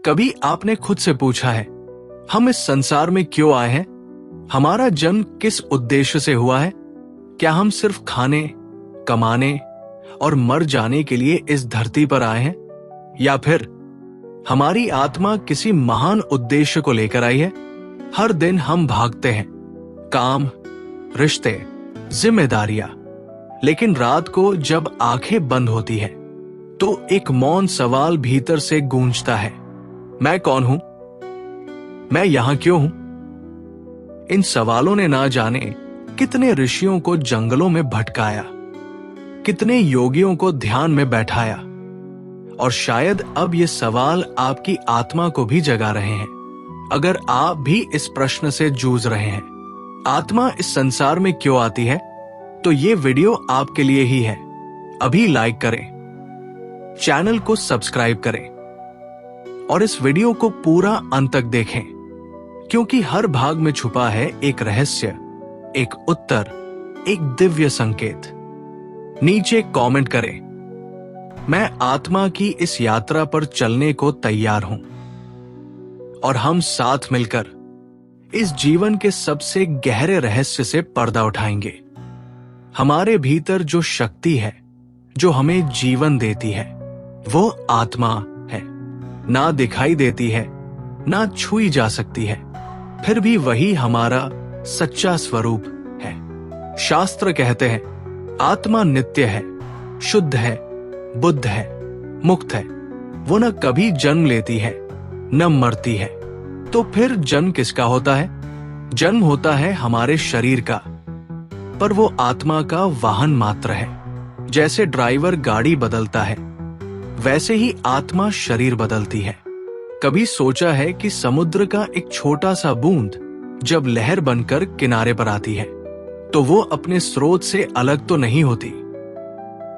कभी आपने खुद से पूछा है, हम इस संसार में क्यों आए हैं? हमारा जन्म किस उद्देश्य से हुआ है? क्या हम सिर्फ खाने, कमाने और मर जाने के लिए इस धरती पर आए हैं? या फिर हमारी आत्मा किसी महान उद्देश्य को लेकर आई है? हर दिन हम भागते हैं, काम, रिश्ते, जिम्मेदारियां, लेकिन रात को जब आंखें बंद होती है तो एक मौन सवाल भीतर से गूंजता है, मैं कौन हूं? मैं यहां क्यों हूं? इन सवालों ने ना जाने कितने ऋषियों को जंगलों में भटकाया, कितने योगियों को ध्यान में बैठाया, और शायद अब ये सवाल आपकी आत्मा को भी जगा रहे हैं। अगर आप भी इस प्रश्न से जूझ रहे हैं, आत्मा इस संसार में क्यों आती है, तो ये वीडियो आपके लिए ही है। अभी लाइक करें, चैनल को सब्सक्राइब करें और इस वीडियो को पूरा अंत तक देखें, क्योंकि हर भाग में छुपा है एक रहस्य, एक उत्तर, एक दिव्य संकेत। नीचे कमेंट करें, मैं आत्मा की इस यात्रा पर चलने को तैयार हूं, और हम साथ मिलकर इस जीवन के सबसे गहरे रहस्य से पर्दा उठाएंगे। हमारे भीतर जो शक्ति है, जो हमें जीवन देती है, वो आत्मा है। ना दिखाई देती है, ना छुई जा सकती है, फिर भी वही हमारा सच्चा स्वरूप है। शास्त्र कहते हैं, आत्मा नित्य है, शुद्ध है, बुद्ध है, मुक्त है। वो न कभी जन्म लेती है, न मरती है। तो फिर जन्म किसका होता है? जन्म होता है हमारे शरीर का, पर वो आत्मा का वाहन मात्र है। जैसे ड्राइवर गाड़ी बदलता है, वैसे ही आत्मा शरीर बदलती है। कभी सोचा है कि समुद्र का एक छोटा सा बूंद जब लहर बनकर किनारे पर आती है, तो वो अपने स्रोत से अलग तो नहीं होती,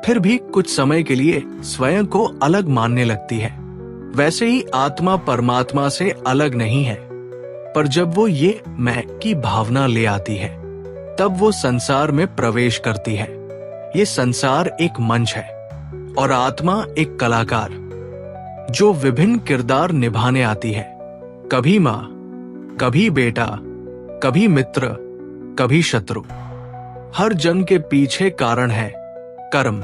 फिर भी कुछ समय के लिए स्वयं को अलग मानने लगती है। वैसे ही आत्मा परमात्मा से अलग नहीं है, पर जब वो ये मैं की भावना ले आती है, तब वो संसार में प्रवेश करती है। ये संसार एक मंच है और आत्मा एक कलाकार, जो विभिन्न किरदार निभाने आती है। कभी मां, कभी बेटा, कभी मित्र, कभी शत्रु। हर जन्म के पीछे कारण है कर्म।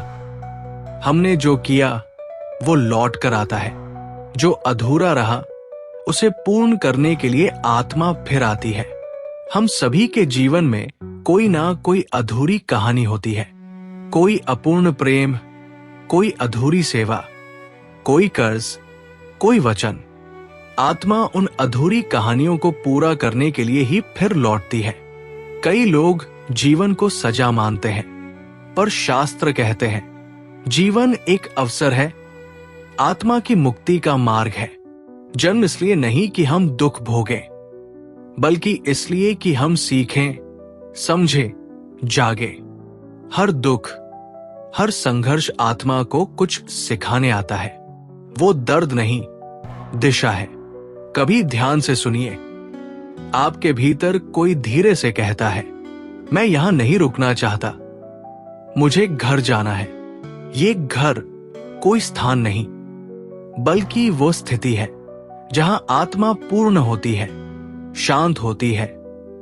हमने जो किया वो लौट कर आता है। जो अधूरा रहा उसे पूर्ण करने के लिए आत्मा फिर आती है। हम सभी के जीवन में कोई ना कोई अधूरी कहानी होती है। कोई अपूर्ण प्रेम, कोई अधूरी सेवा, कोई कर्ज, कोई वचन। आत्मा उन अधूरी कहानियों को पूरा करने के लिए ही फिर लौटती है। कई लोग जीवन को सजा मानते हैं, पर शास्त्र कहते हैं जीवन एक अवसर है, आत्मा की मुक्ति का मार्ग है। जन्म इसलिए नहीं कि हम दुख भोगें, बल्कि इसलिए कि हम सीखें, समझें, जागे। हर दुख, हर संघर्ष आत्मा को कुछ सिखाने आता है। वो दर्द नहीं, दिशा है। कभी ध्यान से सुनिए, आपके भीतर कोई धीरे से कहता है, मैं यहां नहीं रुकना चाहता, मुझे घर जाना है। ये घर कोई स्थान नहीं, बल्कि वो स्थिति है जहां आत्मा पूर्ण होती है, शांत होती है,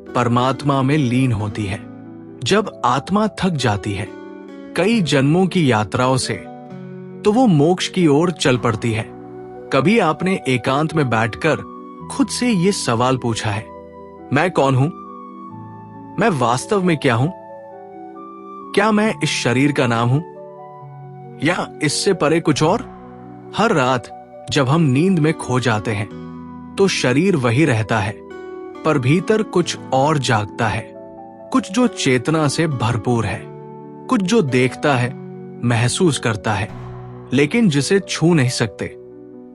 परमात्मा में लीन होती है। जब आत्मा थक जाती है कई जन्मों की यात्राओं से, तो वो मोक्ष की ओर चल पड़ती है। कभी आपने एकांत में बैठकर खुद से ये सवाल पूछा है, मैं कौन हूं? मैं वास्तव में क्या हूं? क्या मैं इस शरीर का नाम हूं, या इससे परे कुछ और? हर रात जब हम नींद में खो जाते हैं, तो शरीर वही रहता है, पर भीतर कुछ और जागता है। कुछ जो चेतना से भरपूर है, कुछ जो देखता है, महसूस करता है, लेकिन जिसे छू नहीं सकते।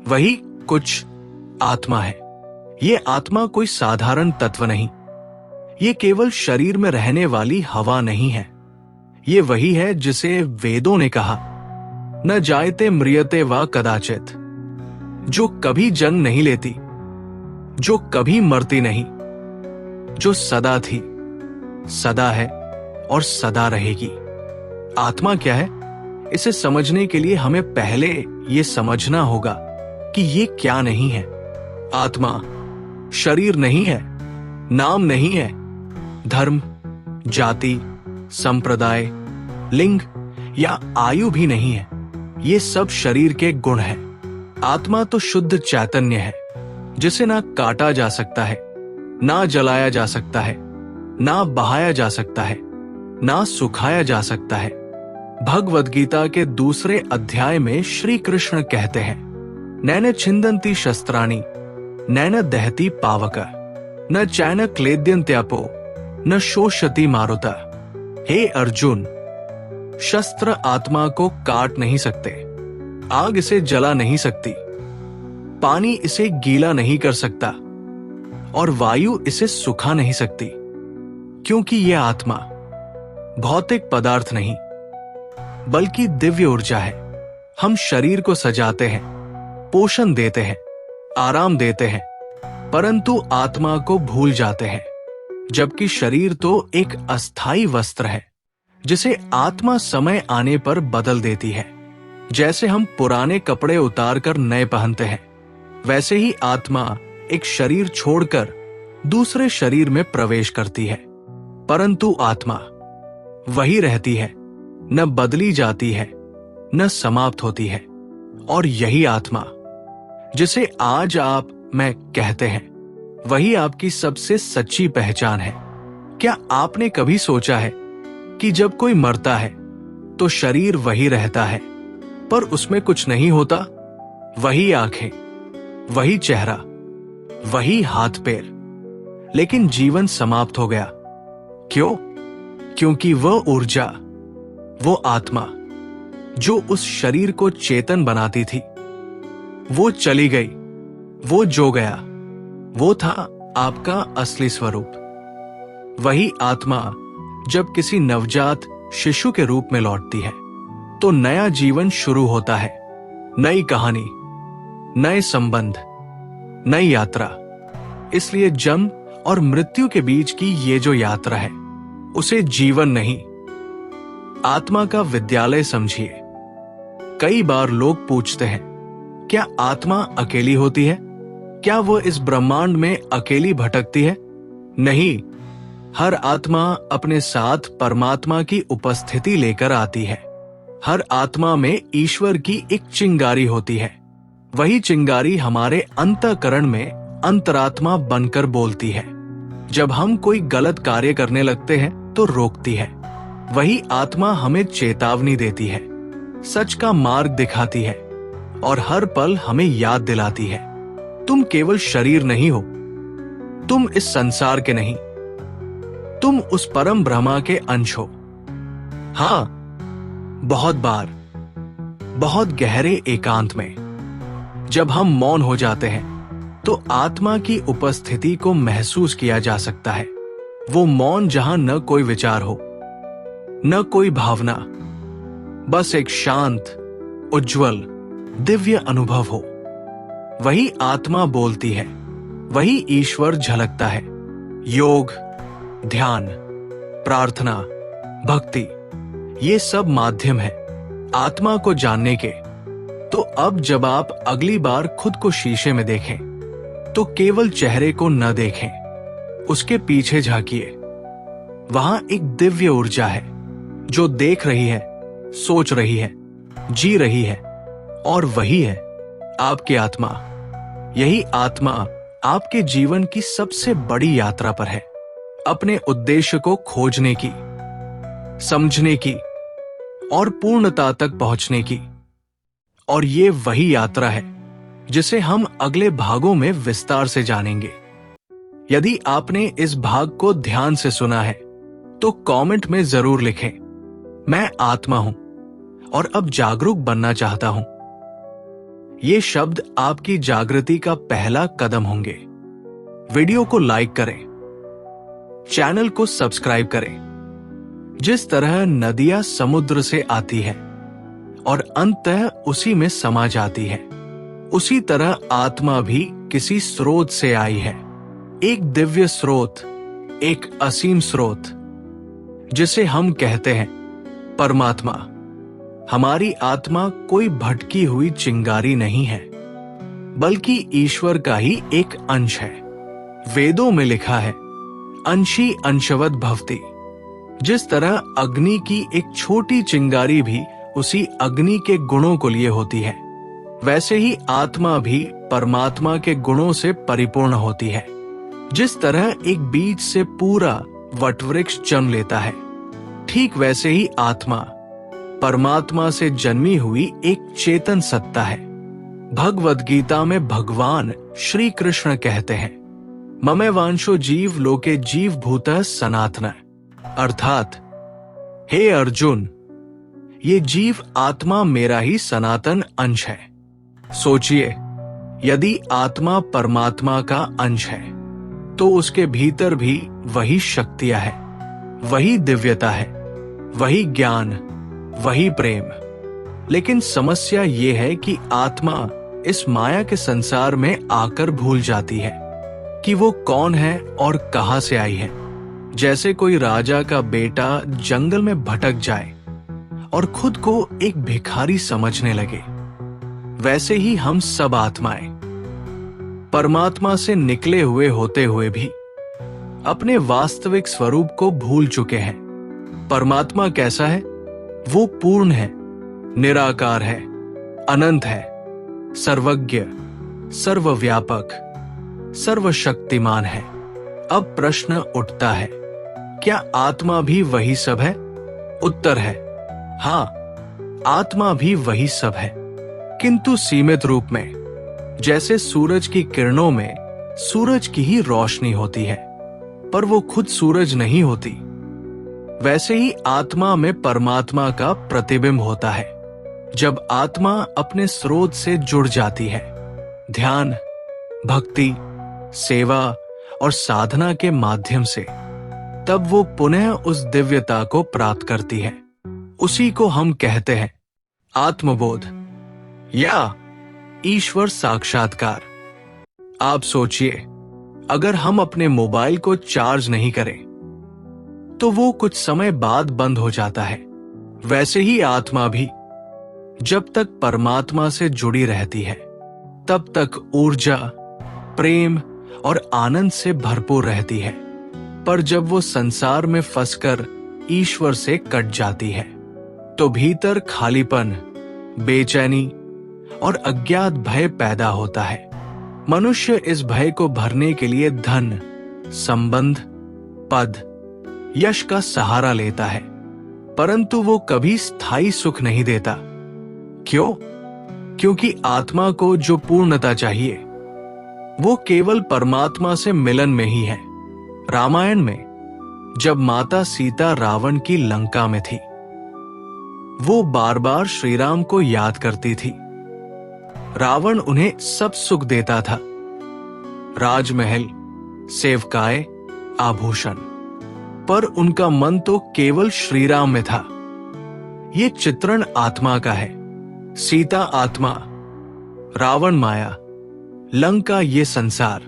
वही कुछ आत्मा है। ये आत्मा कोई साधारण तत्व नहीं, ये केवल शरीर में रहने वाली हवा नहीं है। ये वही है जिसे वेदों ने कहा, न जायते म्रियते वा कदाचित, जो कभी जन्म नहीं लेती, जो कभी मरती नहीं, जो सदा थी, सदा है और सदा रहेगी। आत्मा क्या है? इसे समझने के लिए हमें पहले ये समझना होगा कि ये क्या नहीं है। आत्मा शरीर नहीं है, नाम नहीं है, धर्म, जाति, संप्रदाय, लिंग या आयु भी नहीं है। ये सब शरीर के गुण हैं। आत्मा तो शुद्ध चैतन्य है, जिसे ना काटा जा सकता है, ना जलाया जा सकता है, ना बहाया जा सकता है, ना सुखाया जा सकता है। भगवद गीता के दूसरे अध्याय में श्री कृष्ण कहते हैं, नैन छिंदन्ति शस्त्राणि नैन दहति पावक न चैन क्लेद्यन्त्यापो न शोषति मारुता। हे अर्जुन, शस्त्र आत्मा को काट नहीं सकते, आग इसे जला नहीं सकती, पानी इसे गीला नहीं कर सकता और वायु इसे सुखा नहीं सकती, क्योंकि यह आत्मा भौतिक पदार्थ नहीं बल्कि दिव्य ऊर्जा है। हम शरीर को सजाते हैं, पोषण देते हैं, आराम देते हैं, परंतु आत्मा को भूल जाते हैं। जबकि शरीर तो एक अस्थाई वस्त्र है, जिसे आत्मा समय आने पर बदल देती है। जैसे हम पुराने कपड़े उतारकर नए पहनते हैं, वैसे ही आत्मा एक शरीर छोड़कर दूसरे शरीर में प्रवेश करती है, परंतु आत्मा वही रहती है, न बदली जाती है, न समाप्त होती है। और यही आत्मा जिसे आज आप मैं कहते हैं, वही आपकी सबसे सच्ची पहचान है। क्या आपने कभी सोचा है कि जब कोई मरता है तो शरीर वही रहता है, पर उसमें कुछ नहीं होता? वही आंखें, वही चेहरा, वही हाथ पैर, लेकिन जीवन समाप्त हो गया। क्यों? क्योंकि वह ऊर्जा, वो आत्मा जो उस शरीर को चेतन बनाती थी, वो चली गई। वो जो गया, वो था आपका असली स्वरूप। वही आत्मा जब किसी नवजात शिशु के रूप में लौटती है, तो नया जीवन शुरू होता है। नई कहानी, नए संबंध, नई यात्रा। इसलिए जन्म और मृत्यु के बीच की ये जो यात्रा है, उसे जीवन नहीं, आत्मा का विद्यालय समझिए। कई बार लोग पूछते हैं, क्या आत्मा अकेली होती है? क्या वो इस ब्रह्मांड में अकेली भटकती है? नहीं, हर आत्मा अपने साथ परमात्मा की उपस्थिति लेकर आती है। हर आत्मा में ईश्वर की एक चिंगारी होती है। वही चिंगारी हमारे अंतःकरण में अंतरात्मा बनकर बोलती है। जब हम कोई गलत कार्य करने लगते हैं तो रोकती है। वही आत्मा हमें चेतावनी देती है, सच का मार्ग दिखाती है और हर पल हमें याद दिलाती है, तुम केवल शरीर नहीं हो, तुम इस संसार के नहीं, तुम उस परम ब्रह्मा के अंश हो। हां, बहुत बार, बहुत गहरे एकांत में जब हम मौन हो जाते हैं, तो आत्मा की उपस्थिति को महसूस किया जा सकता है। वो मौन जहां न कोई विचार हो, न कोई भावना, बस एक शांत, उज्जवल, दिव्य अनुभव हो। वही आत्मा बोलती है, वही ईश्वर झलकता है। योग, ध्यान, प्रार्थना, भक्ति, ये सब माध्यम है आत्मा को जानने के। तो अब जब आप अगली बार खुद को शीशे में देखें, तो केवल चेहरे को न देखें, उसके पीछे झांकिए। वहां एक दिव्य ऊर्जा है जो देख रही है, सोच रही है, जी रही है, और वही है आपकी आत्मा। यही आत्मा आपके जीवन की सबसे बड़ी यात्रा पर है, अपने उद्देश्य को खोजने की, समझने की और पूर्णता तक पहुंचने की। और ये वही यात्रा है जिसे हम अगले भागों में विस्तार से जानेंगे। यदि आपने इस भाग को ध्यान से सुना है, तो कमेंट में जरूर लिखें, मैं आत्मा हूं और अब जागरूक बनना चाहता हूं। ये शब्द आपकी जागृति का पहला कदम होंगे। वीडियो को लाइक करें, चैनल को सब्सक्राइब करें। जिस तरह नदियां समुद्र से आती है और अंततः उसी में समा जाती है, उसी तरह आत्मा भी किसी स्रोत से आई है। एक दिव्य स्रोत, एक असीम स्रोत, जिसे हम कहते हैं परमात्मा। हमारी आत्मा कोई भटकी हुई चिंगारी नहीं है, बल्कि ईश्वर का ही एक अंश है। वेदों में लिखा है, अंशी अंशवत भवति। जिस तरह अग्नि की एक छोटी चिंगारी भी उसी अग्नि के गुणों को लिए होती है, वैसे ही आत्मा भी परमात्मा के गुणों से परिपूर्ण होती है। जिस तरह एक बीज से पूरा वटवृक्ष जन्म लेता है, ठीक वैसे ही आत्मा परमात्मा से जन्मी हुई एक चेतन सत्ता है। भगवद गीता में भगवान श्री कृष्ण कहते हैं, ममेवांशो जीव लोके जीव भूतः सनातन, अर्थात हे अर्जुन, ये जीव आत्मा मेरा ही सनातन अंश है। सोचिए, यदि आत्मा परमात्मा का अंश है तो उसके भीतर भी वही शक्तियां है, वही दिव्यता है, वही ज्ञान, वही प्रेम। लेकिन समस्या ये है कि आत्मा इस माया के संसार में आकर भूल जाती है कि वो कौन है और कहां से आई है। जैसे कोई राजा का बेटा जंगल में भटक जाए और खुद को एक भिखारी समझने लगे, वैसे ही हम सब आत्माएं परमात्मा से निकले हुए होते हुए भी अपने वास्तविक स्वरूप को भूल चुके हैं। परमात्मा कैसा है? वो पूर्ण है, निराकार है, अनंत है, सर्वज्ञ, सर्वव्यापक, सर्वशक्तिमान है। अब प्रश्न उठता है, क्या आत्मा भी वही सब है? उत्तर है हाँ, आत्मा भी वही सब है, किंतु सीमित रूप में। जैसे सूरज की किरणों में सूरज की ही रोशनी होती है, पर वो खुद सूरज नहीं होती, वैसे ही आत्मा में परमात्मा का प्रतिबिंब होता है। जब आत्मा अपने स्रोत से जुड़ जाती है, ध्यान, भक्ति, सेवा और साधना के माध्यम से, तब वो पुनः उस दिव्यता को प्राप्त करती है। उसी को हम कहते हैं आत्मबोध या ईश्वर साक्षात्कार। आप सोचिए, अगर हम अपने मोबाइल को चार्ज नहीं करें तो वो कुछ समय बाद बंद हो जाता है। वैसे ही आत्मा भी जब तक परमात्मा से जुड़ी रहती है, तब तक ऊर्जा, प्रेम और आनंद से भरपूर रहती है। पर जब वो संसार में फंसकर ईश्वर से कट जाती है, तो भीतर खालीपन, बेचैनी और अज्ञात भय पैदा होता है। मनुष्य इस भय को भरने के लिए धन, संबंध, पद, यश का सहारा लेता है, परंतु वो कभी स्थायी सुख नहीं देता। क्यों? क्योंकि आत्मा को जो पूर्णता चाहिए वो केवल परमात्मा से मिलन में ही है। रामायण में जब माता सीता रावण की लंका में थी, वो बार बार श्री राम को याद करती थी। रावण उन्हें सब सुख देता था, राजमहल, सेवकाए, आभूषण, पर उनका मन तो केवल श्री राम में था। ये चित्रण आत्मा का है। सीता आत्मा, रावण माया, लंका ये संसार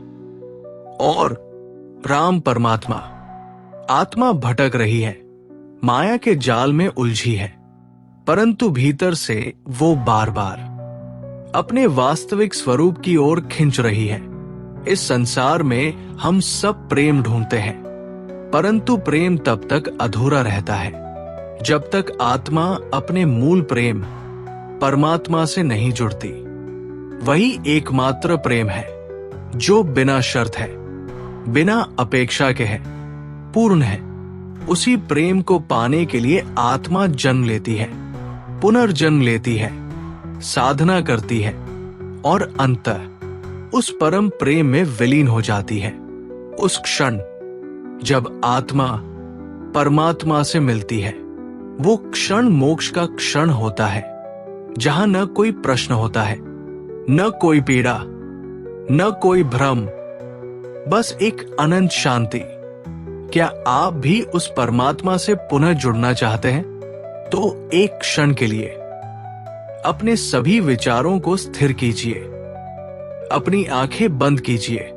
और राम परमात्मा। आत्मा भटक रही है, माया के जाल में उलझी है, परंतु भीतर से वो बार बार अपने वास्तविक स्वरूप की ओर खिंच रही है। इस संसार में हम सब प्रेम ढूंढते हैं, परंतु प्रेम तब तक अधूरा रहता है जब तक आत्मा अपने मूल प्रेम परमात्मा से नहीं जुड़ती। वही एकमात्र प्रेम है जो बिना शर्त है, बिना अपेक्षा के है, पूर्ण है। उसी प्रेम को पाने के लिए आत्मा जन्म लेती है, पुनर्जन्म लेती है, साधना करती है और अंततः उस परम प्रेम में विलीन हो जाती है। उस क्षण जब आत्मा परमात्मा से मिलती है, वो क्षण मोक्ष का क्षण होता है, जहां न कोई प्रश्न होता है, न कोई पीड़ा, न कोई भ्रम, बस एक अनंत शांति। क्या आप भी उस परमात्मा से पुनः जुड़ना चाहते हैं? तो एक क्षण के लिए अपने सभी विचारों को स्थिर कीजिए, अपनी आंखें बंद कीजिए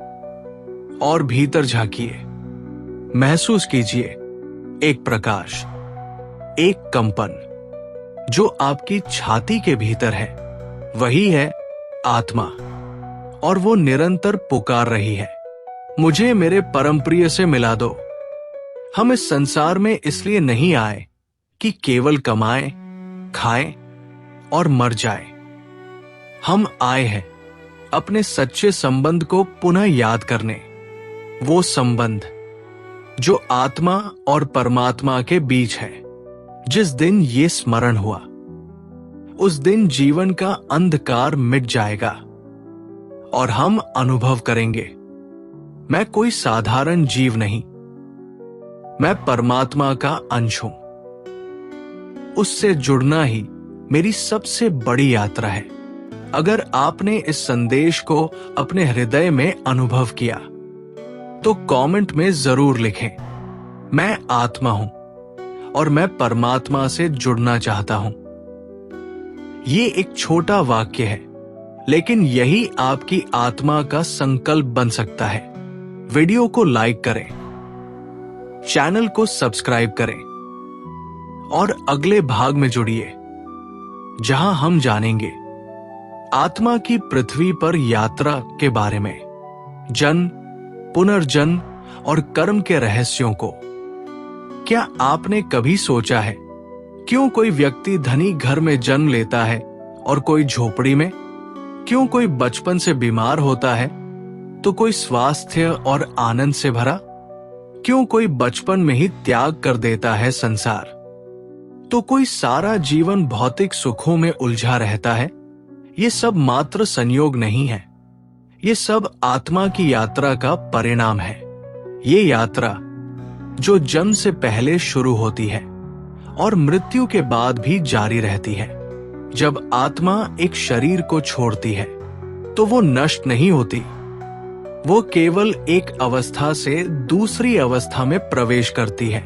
और भीतर झांकिए। महसूस कीजिए एक प्रकाश, एक कंपन जो आपकी छाती के भीतर है। वही है आत्मा। और वो निरंतर पुकार रही है, मुझे मेरे परम प्रिय से मिला दो। हम इस संसार में इसलिए नहीं आए कि केवल कमाएं, खाएं और मर जाएं। हम आए हैं अपने सच्चे संबंध को पुनः याद करने, वो संबंध जो आत्मा और परमात्मा के बीच है। जिस दिन ये स्मरण हुआ, उस दिन जीवन का अंधकार मिट जाएगा और हम अनुभव करेंगे, मैं कोई साधारण जीव नहीं, मैं परमात्मा का अंश हूं। उससे जुड़ना ही मेरी सबसे बड़ी यात्रा है। अगर आपने इस संदेश को अपने हृदय में अनुभव किया तो कमेंट में जरूर लिखें, मैं आत्मा हूं और मैं परमात्मा से जुड़ना चाहता हूं। ये एक छोटा वाक्य है, लेकिन यही आपकी आत्मा का संकल्प बन सकता है। वीडियो को लाइक करें, चैनल को सब्सक्राइब करें और अगले भाग में जुड़िए, जहां हम जानेंगे आत्मा की पृथ्वी पर यात्रा के बारे में, जन्म, पुनर्जन्म और कर्म के रहस्यों को। क्या आपने कभी सोचा है क्यों कोई व्यक्ति धनी घर में जन्म लेता है और कोई झोपड़ी में? क्यों कोई बचपन से बीमार होता है तो कोई स्वास्थ्य और आनंद से भरा? क्यों कोई बचपन में ही त्याग कर देता है संसार तो कोई सारा जीवन भौतिक सुखों में उलझा रहता है? ये सब मात्र संयोग नहीं है, ये सब आत्मा की यात्रा का परिणाम है। ये यात्रा जो जन्म से पहले शुरू होती है और मृत्यु के बाद भी जारी रहती है। जब आत्मा एक शरीर को छोड़ती है तो वो नष्ट नहीं होती, वो केवल एक अवस्था से दूसरी अवस्था में प्रवेश करती है।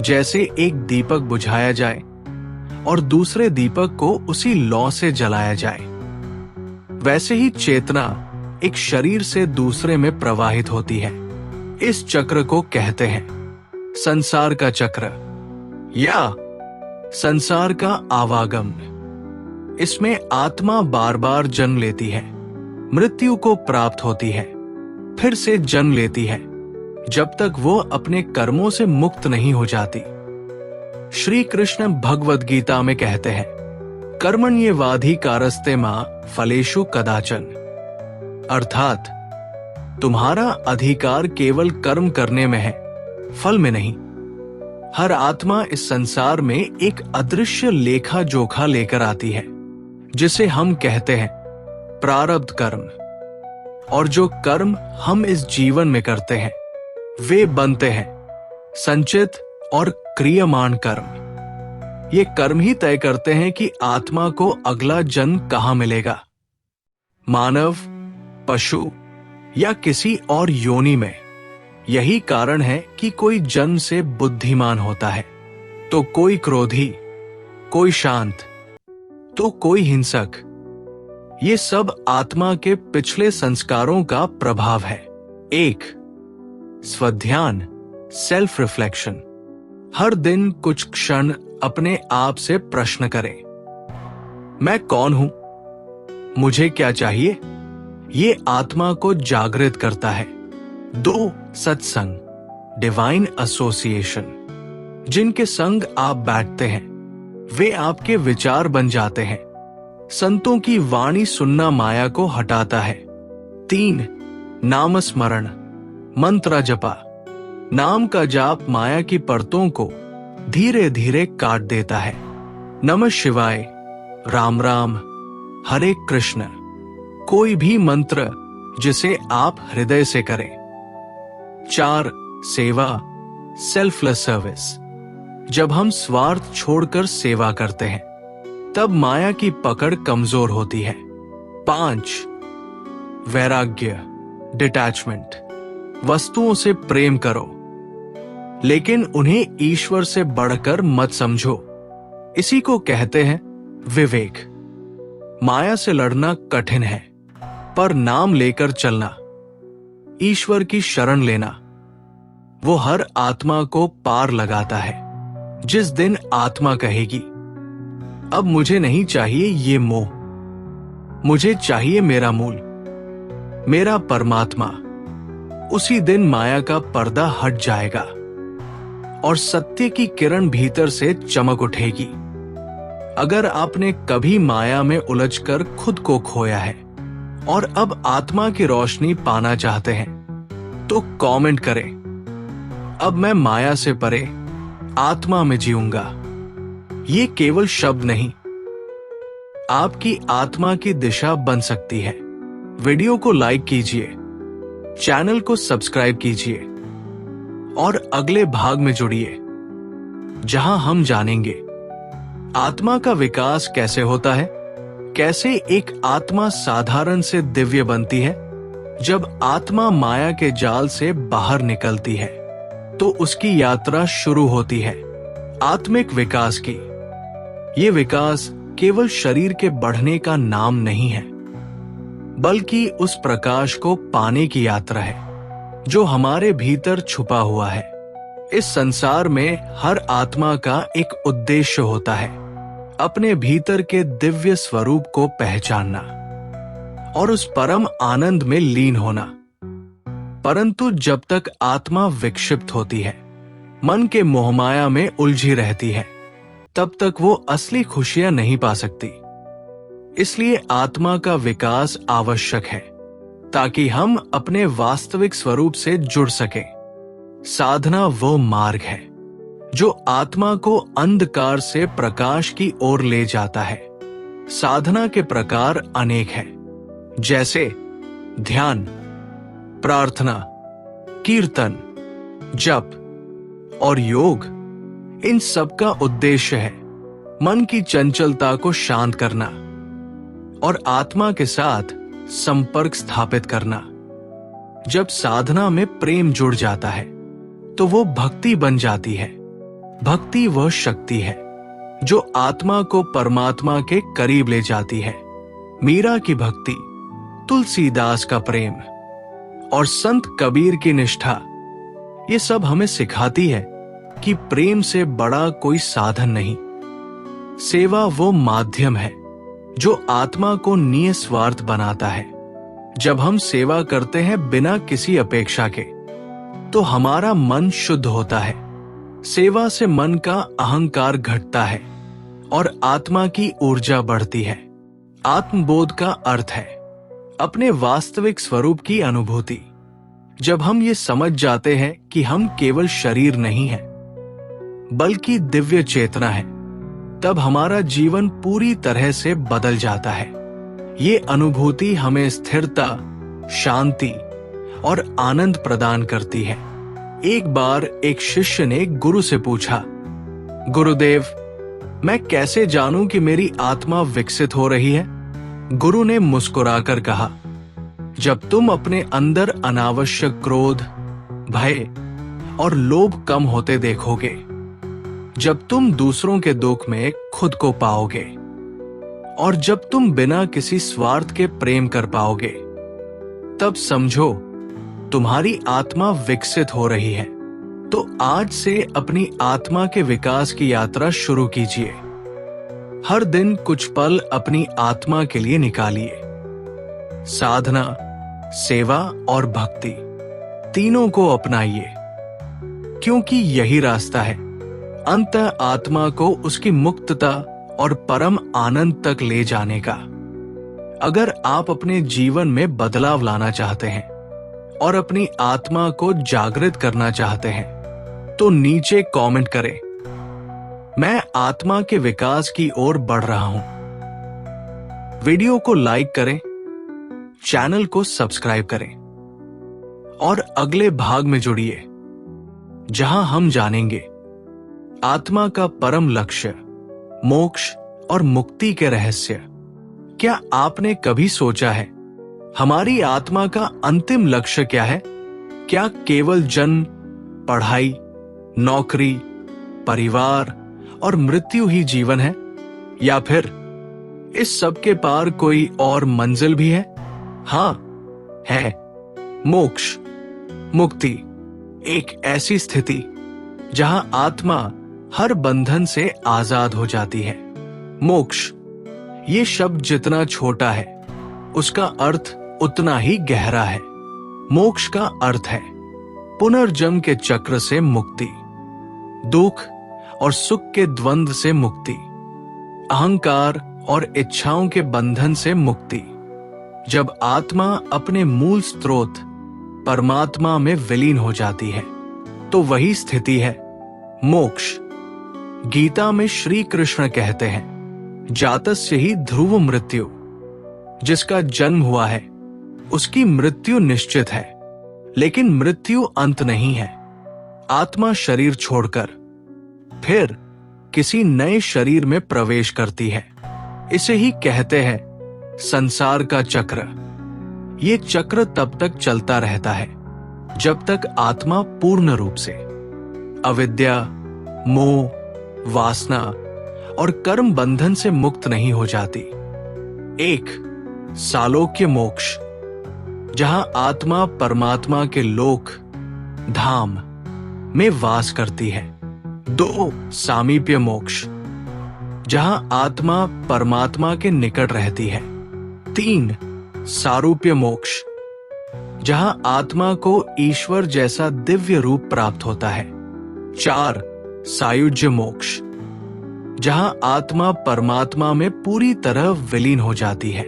जैसे एक दीपक बुझाया जाए और दूसरे दीपक को उसी लौ से जलाया जाए, वैसे ही चेतना एक शरीर से दूसरे में प्रवाहित होती है। इस चक्र को कहते हैं संसार का चक्र या संसार का आवागमन। इसमें आत्मा बार बार जन्म लेती है, मृत्यु को प्राप्त होती है, फिर से जन्म लेती है, जब तक वो अपने कर्मों से मुक्त नहीं हो जाती। श्री कृष्ण भगवद गीता में कहते हैं, कर्मण्येवाधिकारस्ते मा फलेषु कदाचन, अर्थात तुम्हारा अधिकार केवल कर्म करने में है, फल में नहीं। हर आत्मा इस संसार में एक अदृश्य लेखा जोखा लेकर आती है, जिसे हम कहते हैं प्रारब्ध कर्म। और जो कर्म हम इस जीवन में करते हैं वे बनते हैं संचित और क्रियमाण कर्म। ये कर्म ही तय करते हैं कि आत्मा को अगला जन्म कहां मिलेगा, मानव, पशु या किसी और योनि में। यही कारण है कि कोई जन्म से बुद्धिमान होता है तो कोई क्रोधी, कोई शांत तो कोई हिंसक। ये सब आत्मा के पिछले संस्कारों का प्रभाव है। 1. स्वध्यान, सेल्फ रिफ्लेक्शन। हर दिन कुछ क्षण अपने आप से प्रश्न करें, मैं कौन हूं, मुझे क्या चाहिए? ये आत्मा को जागृत करता है। 2. सत्संग, डिवाइन एसोसिएशन। जिनके संग आप बैठते हैं वे आपके विचार बन जाते हैं। संतों की वाणी सुनना माया को हटाता है। 3. नामस्मरण, मंत्र जपा। नाम का जाप माया की परतों को धीरे धीरे काट देता है। नमः शिवाय, राम राम, हरे कृष्ण, कोई भी मंत्र जिसे आप हृदय से करें। 4. सेवा, सेल्फलेस सर्विस। जब हम स्वार्थ छोड़कर सेवा करते हैं तब माया की पकड़ कमजोर होती है। 5. वैराग्य, डिटैचमेंट। वस्तुओं से प्रेम करो, लेकिन उन्हें ईश्वर से बढ़कर मत समझो। इसी को कहते हैं विवेक। माया से लड़ना कठिन है, पर नाम लेकर चलना, ईश्वर की शरण लेना, वो हर आत्मा को पार लगाता है। जिस दिन आत्मा कहेगी, अब मुझे नहीं चाहिए ये मोह, मुझे चाहिए मेरा मूल, मेरा परमात्मा, उसी दिन माया का पर्दा हट जाएगा और सत्य की किरण भीतर से चमक उठेगी। अगर आपने कभी माया में उलझकर खुद को खोया है और अब आत्मा की रोशनी पाना चाहते हैं, तो कमेंट करें, अब मैं माया से परे आत्मा में जीऊंगा। ये केवल शब्द नहीं, आपकी आत्मा की दिशा बन सकती है। वीडियो को लाइक कीजिए, चैनल को सब्सक्राइब कीजिए और अगले भाग में जुड़िए, जहां हम जानेंगे आत्मा का विकास कैसे होता है, कैसे एक आत्मा साधारण से दिव्य बनती है। जब आत्मा माया के जाल से बाहर निकलती है तो उसकी यात्रा शुरू होती है आत्मिक विकास की। ये विकास केवल शरीर के बढ़ने का नाम नहीं है, बल्कि उस प्रकाश को पाने की यात्रा है जो हमारे भीतर छुपा हुआ है। इस संसार में हर आत्मा का एक उद्देश्य होता है, अपने भीतर के दिव्य स्वरूप को पहचानना और उस परम आनंद में लीन होना। परंतु जब तक आत्मा विक्षिप्त होती है, मन के मोहमाया में उलझी रहती है, तब तक वो असली खुशियां नहीं पा सकती। इसलिए आत्मा का विकास आवश्यक है ताकि हम अपने वास्तविक स्वरूप से जुड़ सकें। साधना वो मार्ग है जो आत्मा को अंधकार से प्रकाश की ओर ले जाता है। साधना के प्रकार अनेक हैं, जैसे ध्यान, प्रार्थना, कीर्तन, जप और योग। इन सब का उद्देश्य है मन की चंचलता को शांत करना और आत्मा के साथ संपर्क स्थापित करना। जब साधना में प्रेम जुड़ जाता है तो वो भक्ति बन जाती है। भक्ति वह शक्ति है जो आत्मा को परमात्मा के करीब ले जाती है। मीरा की भक्ति, तुलसीदास का प्रेम और संत कबीर की निष्ठा, ये सब हमें सिखाती है कि प्रेम से बड़ा कोई साधन नहीं। सेवा वो माध्यम है जो आत्मा को निस्वार्थ बनाता है। जब हम सेवा करते हैं बिना किसी अपेक्षा के, तो हमारा मन शुद्ध होता है। सेवा से मन का अहंकार घटता है और आत्मा की ऊर्जा बढ़ती है। आत्मबोध का अर्थ है अपने वास्तविक स्वरूप की अनुभूति। जब हम ये समझ जाते हैं कि हम केवल शरीर नहीं हैं, बल्कि दिव्य चेतना है, तब हमारा जीवन पूरी तरह से बदल जाता है। ये अनुभूति हमें स्थिरता, शांति और आनंद प्रदान करती है। एक बार एक शिष्य ने गुरु से पूछा, गुरुदेव, मैं कैसे जानूं कि मेरी आत्मा विकसित हो रही है? गुरु ने मुस्कुराकर कहा, जब तुम अपने अंदर अनावश्यक क्रोध, भय और लोभ कम होते देखोगे, जब तुम दूसरों के दुख में खुद को पाओगे और जब तुम बिना किसी स्वार्थ के प्रेम कर पाओगे, तब समझो तुम्हारी आत्मा विकसित हो रही है। तो आज से अपनी आत्मा के विकास की यात्रा शुरू कीजिए। हर दिन कुछ पल अपनी आत्मा के लिए निकालिए। साधना, सेवा और भक्ति तीनों को अपनाइए, क्योंकि यही रास्ता है अंत आत्मा को उसकी मुक्तता और परम आनंद तक ले जाने का। अगर आप अपने जीवन में बदलाव लाना चाहते हैं और अपनी आत्मा को जागृत करना चाहते हैं, तो नीचे कमेंट करें, मैं आत्मा के विकास की ओर बढ़ रहा हूं। वीडियो को लाइक करें, चैनल को सब्सक्राइब करें और अगले भाग में जुड़िए, जहां हम जानेंगे आत्मा का परम लक्ष्य, मोक्ष और मुक्ति के रहस्य। क्या आपने कभी सोचा है हमारी आत्मा का अंतिम लक्ष्य क्या है? क्या केवल जन्म, पढ़ाई, नौकरी, परिवार और मृत्यु ही जीवन है, या फिर इस सब के पार कोई और मंजिल भी है? हाँ, है। मोक्ष, मुक्ति, एक ऐसी स्थिति जहां आत्मा हर बंधन से आजाद हो जाती है। मोक्ष, ये शब्द जितना छोटा है, उसका अर्थ उतना ही गहरा है। मोक्ष का अर्थ है पुनर्जन्म के चक्र से मुक्ति, दुख और सुख के द्वंद्व से मुक्ति, अहंकार और इच्छाओं के बंधन से मुक्ति। जब आत्मा अपने मूल स्रोत परमात्मा में विलीन हो जाती है तो वही स्थिति है मोक्ष। गीता में श्री कृष्ण कहते हैं, जातस्य ही ध्रुव मृत्यु। जिसका जन्म हुआ है उसकी मृत्यु निश्चित है, लेकिन मृत्यु अंत नहीं है। आत्मा शरीर छोड़कर फिर किसी नए शरीर में प्रवेश करती है। इसे ही कहते हैं संसार का चक्र। ये चक्र तब तक चलता रहता है जब तक आत्मा पूर्ण रूप से अविद्या, मोह, वासना और कर्म बंधन से मुक्त नहीं हो जाती। एक सालोक्य मोक्ष, जहां आत्मा परमात्मा के लोक धाम में वास करती है। दो सामीप्य मोक्ष, जहां आत्मा परमात्मा के निकट रहती है। तीन सारूप्य मोक्ष, जहां आत्मा को ईश्वर जैसा दिव्य रूप प्राप्त होता है। चार सायुज्य मोक्ष, जहां आत्मा परमात्मा में पूरी तरह विलीन हो जाती है,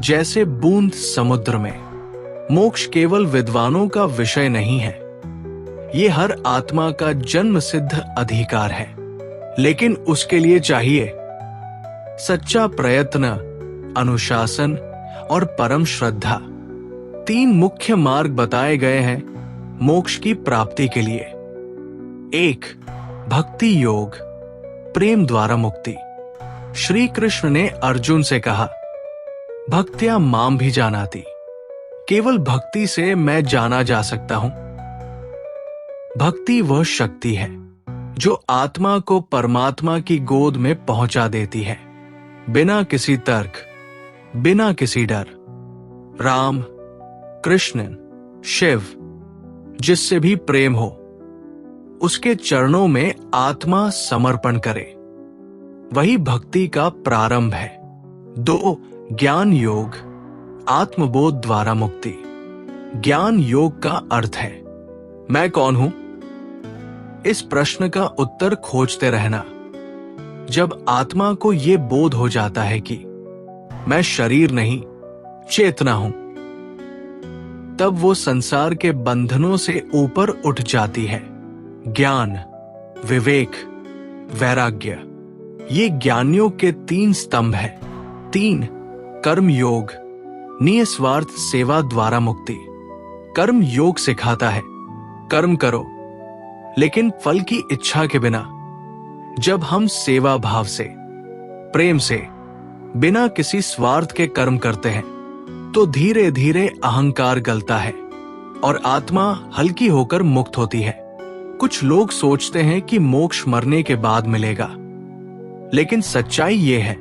जैसे बूंद समुद्र में। मोक्ष केवल विद्वानों का विषय नहीं है, ये हर आत्मा का जन्म सिद्ध अधिकार है। लेकिन उसके लिए चाहिए सच्चा प्रयत्न, अनुशासन और परम श्रद्धा। तीन मुख्य मार्ग बताए गए हैं मोक्ष की प्राप्ति के लिए। एक भक्ति योग, प्रेम द्वारा मुक्ति। श्री कृष्ण ने अर्जुन से कहा, भक्त्या माम भी जानाति। केवल भक्ति से मैं जाना जा सकता हूं। भक्ति वह शक्ति है जो आत्मा को परमात्मा की गोद में पहुंचा देती है, बिना किसी तर्क, बिना किसी डर। राम, कृष्ण, शिव, जिससे भी प्रेम हो, उसके चरणों में आत्मा समर्पण करे, वही भक्ति का प्रारंभ है। दो ज्ञान योग, आत्मबोध द्वारा मुक्ति। ज्ञान योग का अर्थ है मैं कौन हूं? इस प्रश्न का उत्तर खोजते रहना। जब आत्मा को यह बोध हो जाता है कि मैं शरीर नहीं, चेतना हूं, तब वो संसार के बंधनों से ऊपर उठ जाती है। ज्ञान, विवेक, वैराग्य, ये ज्ञानियों के तीन स्तंभ है। तीन कर्म योग, निस्वार्थ सेवा द्वारा मुक्ति। कर्म योग सिखाता है कर्म करो, लेकिन फल की इच्छा के बिना। जब हम सेवा भाव से, प्रेम से, बिना किसी स्वार्थ के कर्म करते हैं तो धीरे धीरे अहंकार गलता है और आत्मा हल्की होकर मुक्त होती है। कुछ लोग सोचते हैं कि मोक्ष मरने के बाद मिलेगा, लेकिन सच्चाई ये है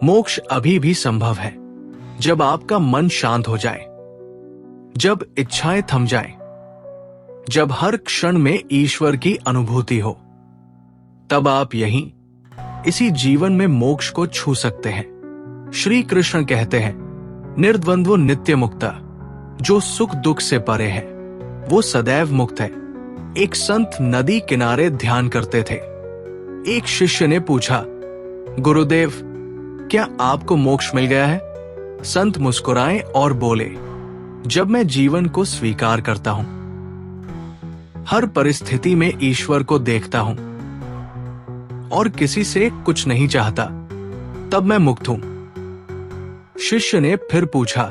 मोक्ष अभी भी संभव है जब आपका मन शांत हो जाए, जब इच्छाएं थम जाएं, जब हर क्षण में ईश्वर की अनुभूति हो। तब आप यहीं इसी जीवन में मोक्ष को छू सकते हैं। श्री कृष्ण कहते हैं, निर्द्वंद्व नित्य मुक्ता। जो सुख दुख से परे है वो सदैव मुक्त है। एक संत नदी किनारे ध्यान करते थे। एक शिष्य ने पूछा, गुरुदेव, क्या आपको मोक्ष मिल गया है? संत मुस्कुराए और बोले, जब मैं जीवन को स्वीकार करता हूं, हर परिस्थिति में ईश्वर को देखता हूं और किसी से कुछ नहीं चाहता, तब मैं मुक्त हूं। शिष्य ने फिर पूछा,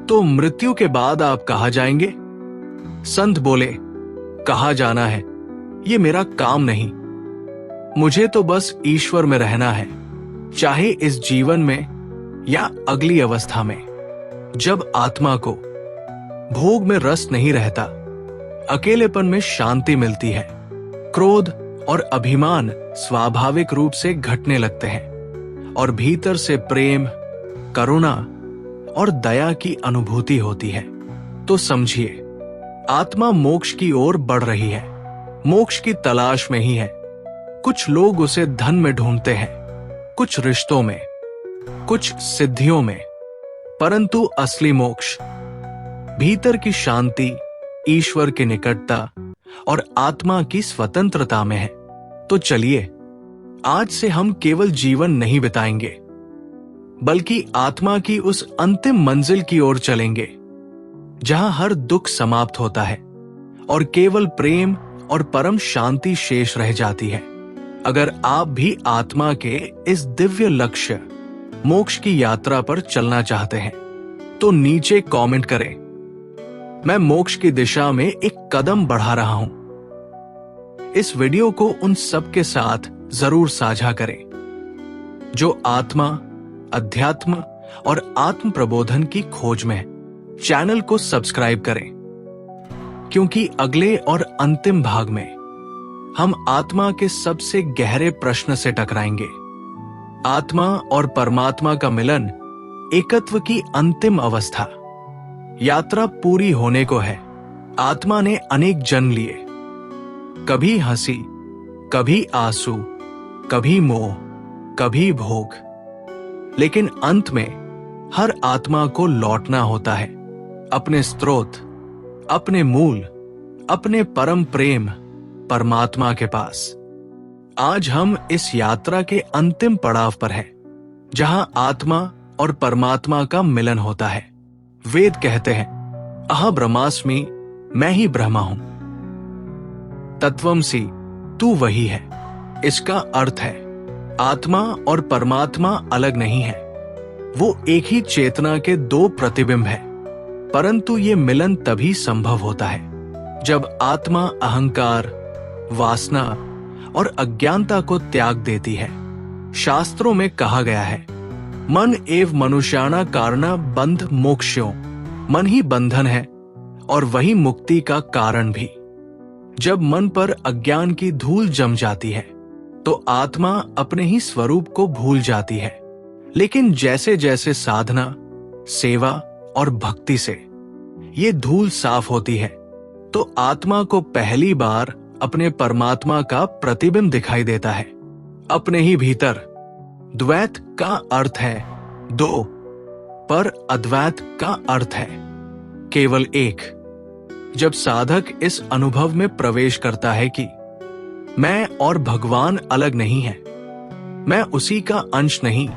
तो मृत्यु के बाद आप कहां जाएंगे? संत बोले, कहां जाना है ये मेरा काम नहीं, मुझे तो बस ईश्वर में रहना है, चाहे इस जीवन में या अगली अवस्था में। जब आत्मा को भोग में रस नहीं रहता, अकेलेपन में शांति मिलती है। क्रोध और अभिमान स्वाभाविक रूप से घटने लगते हैं और भीतर से प्रेम, करुणा और दया की अनुभूति होती है। तो समझिए, आत्मा मोक्ष की ओर बढ़ रही है, मोक्ष की तलाश में ही है। कुछ लोग उसे धन में ढूंढते हैं, कुछ रिश्तों में, कुछ सिद्धियों में, परंतु असली मोक्ष भीतर की शांति, ईश्वर की निकटता और आत्मा की स्वतंत्रता में है। तो चलिए, आज से हम केवल जीवन नहीं बिताएंगे, बल्कि आत्मा की उस अंतिम मंजिल की ओर चलेंगे, जहां हर दुख समाप्त होता है और केवल प्रेम और परम शांति शेष रह जाती है। अगर आप भी आत्मा के इस दिव्य लक्ष्य मोक्ष की यात्रा पर चलना चाहते हैं, तो नीचे कमेंट करें, मैं मोक्ष की दिशा में एक कदम बढ़ा रहा हूं। इस वीडियो को उन सब के साथ जरूर साझा करें जो आत्मा, अध्यात्म और आत्म प्रबोधन की खोज में है। चैनल को सब्सक्राइब करें, क्योंकि अगले और अंतिम भाग में हम आत्मा के सबसे गहरे प्रश्न से टकराएंगे। आत्मा और परमात्मा का मिलन, एकत्व की अंतिम अवस्था। यात्रा पूरी होने को है। आत्मा ने अनेक जन्म लिए, कभी हंसी, कभी आंसू, कभी मोह, कभी भोग, लेकिन अंत में हर आत्मा को लौटना होता है अपने स्रोत, अपने मूल, अपने परम प्रेम परमात्मा के पास। आज हम इस यात्रा के अंतिम पड़ाव पर हैं, जहां आत्मा और परमात्मा का मिलन होता है। वेद कहते हैं, अह ब्रह्मास्मि, मैं ही ब्रह्मा हूं। तत्वमसि, तू वही है। इसका अर्थ है, आत्मा और परमात्मा अलग नहीं है, वो एक ही चेतना के दो प्रतिबिंब है। परंतु ये मिलन तभी संभव होता है जब आत्मा अहंकार, वासना और अज्ञानता को त्याग देती है। शास्त्रों में कहा गया है, मन एव मनुष्याणा कारणा बंध मोक्ष्यो। मन ही बंधन है और वही मुक्ति का कारण भी। जब मन पर अज्ञान की धूल जम जाती है, तो आत्मा अपने ही स्वरूप को भूल जाती है। लेकिन जैसे जैसे साधना, सेवा और भक्ति से ये धूल साफ होती है, तो आत्मा को पहली बार अपने परमात्मा का प्रतिबिंब दिखाई देता है, अपने ही भीतर। द्वैत का अर्थ है दो, पर अद्वैत का अर्थ है केवल एक। जब साधक इस अनुभव में प्रवेश करता है कि मैं और भगवान अलग नहीं है, मैं उसी का अंश नहीं,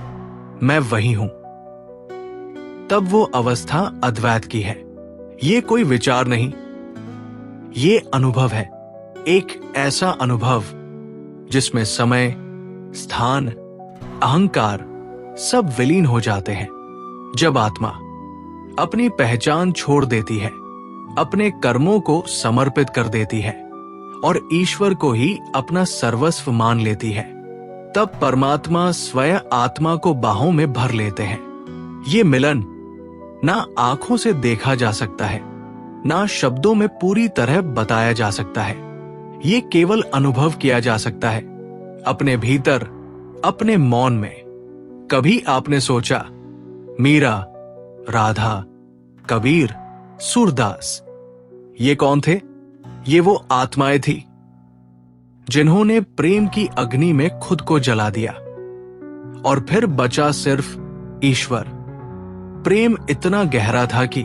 मैं वही हूं, तब वो अवस्था अद्वैत की है। ये कोई विचार नहीं, ये अनुभव है। एक ऐसा अनुभव जिसमें समय, स्थान, अहंकार सब विलीन हो जाते हैं। जब आत्मा अपनी पहचान छोड़ देती है, अपने कर्मों को समर्पित कर देती है और ईश्वर को ही अपना सर्वस्व मान लेती है, तब परमात्मा स्वयं आत्मा को बाहों में भर लेते हैं। ये मिलन ना आंखों से देखा जा सकता है, ना शब्दों में पूरी तरह बताया जा सकता है। ये केवल अनुभव किया जा सकता है, अपने भीतर, अपने मौन में। कभी आपने सोचा, मीरा, राधा, कबीर, सूरदास, ये कौन थे? ये वो आत्माएं थी जिन्होंने प्रेम की अग्नि में खुद को जला दिया, और फिर बचा सिर्फ ईश्वर। प्रेम इतना गहरा था कि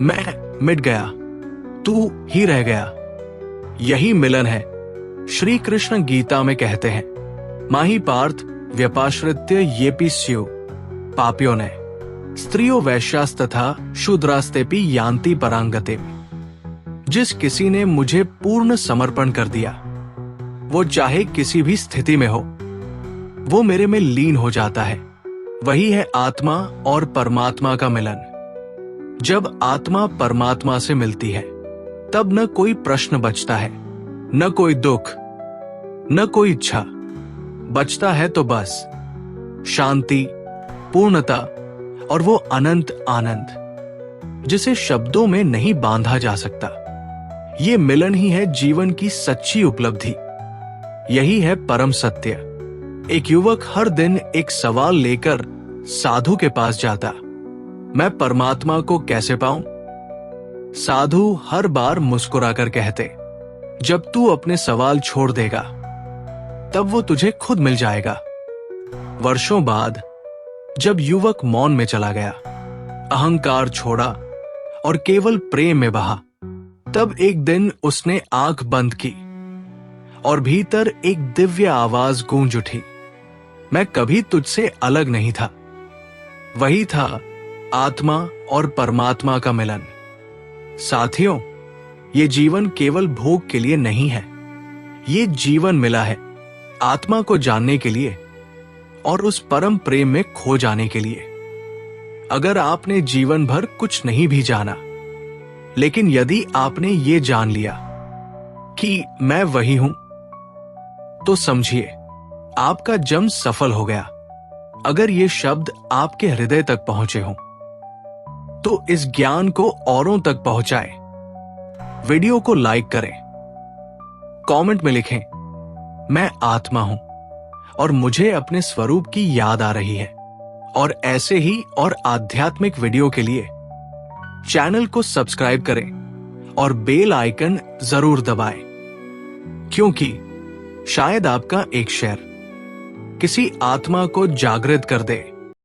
मैं मिट गया, तू ही रह गया। यही मिलन है। श्री कृष्ण गीता में कहते हैं, माही पार्थ व्यपाश्रित्य येपि स्युः पापियों ने स्त्रियों वैश्यास तथा शूद्रास्तेपि यान्ति परांगते। जिस किसी ने मुझे पूर्ण समर्पण कर दिया, वो चाहे किसी भी स्थिति में हो, वो मेरे में लीन हो जाता है। वही है आत्मा और परमात्मा का मिलन। जब आत्मा परमात्मा से मिलती है, तब न कोई प्रश्न बचता है, न कोई दुख, न कोई इच्छा। बचता है तो बस शांति, पूर्णता और वो अनंत आनंद जिसे शब्दों में नहीं बांधा जा सकता। ये मिलन ही है जीवन की सच्ची उपलब्धि। यही है परम सत्य। एक युवक हर दिन एक सवाल लेकर साधु के पास जाता, मैं परमात्मा को कैसे पाऊं? साधु हर बार मुस्कुराकर कहते, जब तू अपने सवाल छोड़ देगा, तब वो तुझे खुद मिल जाएगा। वर्षों बाद जब युवक मौन में चला गया, अहंकार छोड़ा और केवल प्रेम में बहा, तब एक दिन उसने आंख बंद की और भीतर एक दिव्य आवाज गूंज उठी, मैं कभी तुझसे अलग नहीं था। वही था आत्मा और परमात्मा का मिलन। साथियों, ये जीवन केवल भोग के लिए नहीं है। ये जीवन मिला है आत्मा को जानने के लिए और उस परम प्रेम में खो जाने के लिए। अगर आपने जीवन भर कुछ नहीं भी जाना, लेकिन यदि आपने ये जान लिया कि मैं वही हूं, तो समझिए आपका जन्म सफल हो गया। अगर ये शब्द आपके हृदय तक पहुंचे हों, तो इस ज्ञान को औरों तक पहुंचाएं। वीडियो को लाइक करें, कमेंट में लिखें, मैं आत्मा हूं और मुझे अपने स्वरूप की याद आ रही है। और ऐसे ही और आध्यात्मिक वीडियो के लिए चैनल को सब्सक्राइब करें और बेल आइकन जरूर दबाएं, क्योंकि शायद आपका एक शेयर किसी आत्मा को जागृत कर दे।